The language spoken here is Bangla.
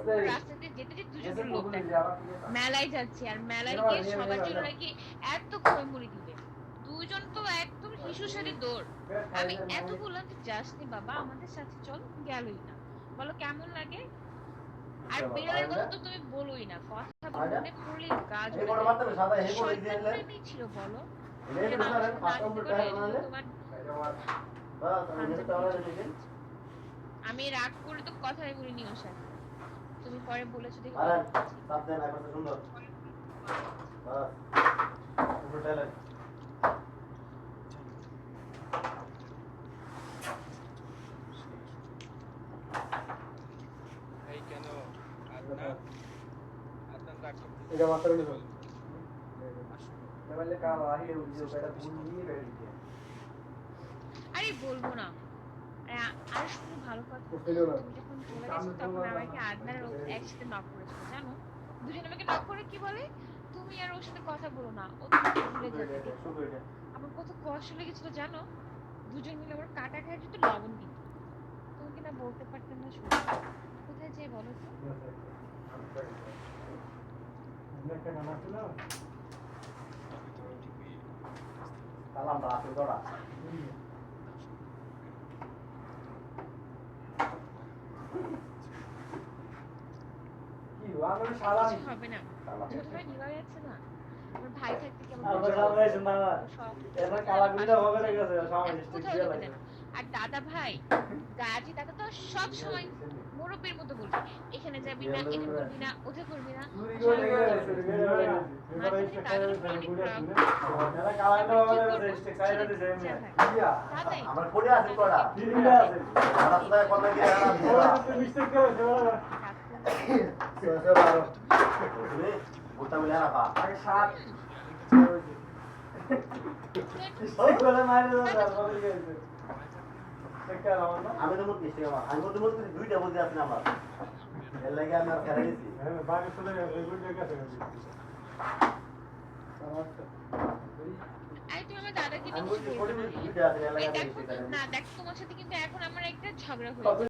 রাস্তাতে যেতে যেতে দুজন লোক দেখা মেলায় যাচ্ছে আর মেলায় গিয়ে সবার জন্য নাকি এত খৈমুড়ি দিবে দুইজন তো একদম হিসু সারি দৌড় আমি এত বললাম যে যাস নি বাবা আমাদের সাথে চল গেলই না বলো কেমন লাগে আর বিড়ালের কথা তো তুমি বলোই না কথা মনে পড়লে গা জ্বলে শয়তানটাই ছিল বলো আমি রাগ করে তো কথাই বলিনি ওর সাথে তুমি পরে বলেছো দেখো এটা মাত্র নিব আরে বলবো না আর শুনে ভালো কথা তুমি যখন চলে গেছো তখন আমাকে আদনার একসাথে নক করেছিল জানো দুজন আমাকে নক করে কি বলে তুমি আর ওর সাথে কথা বলো না ও তোমাকে ভুলে যাবে আমার কত কষ্ট লেগেছিল জানো দুজন মিলে আমার কাটা খায় কিন্তু লবণ দিত তোমাকে না বলতে পারতাম না শুনে কোথায় যাই বলো তো সালাম রাখো তোরা কি আমার সালাম হবে না ছোট ভাই নিবা যাচ্ছে না আমার ভাই থাকতে কেমন আমার সামনে এসে না এবার কালা গুন্ডা হবে না গেছে সামনে কোথাও যেতে না আর দাদা ভাই গাজি দাদা তো সব সময় মুরব্বির মতো বলবে এখানে যাবি না এটা করবি না ওটা করবি না আমার পড়ে আছে তোরা দিদিরা আছে রাস্তায় কথা কি আর তুই মিস্টেক করেছ ওটা বলে না পা আগে সাত ওই করে মারে দাও বলে গেছে আমি তো মুখ দিছি আমি তো মুখ দুইটা বলতে আসলে আমার এর লাগি আমি আর ফেরাই দিছি হ্যাঁ বাকি চলে গেছে দুইটা গেছে আই তুমি আমার দাদাকে নিয়ে না দেখ তোমার সাথে কিন্তু এখন আমার একটা ঝগড়া হয়েছে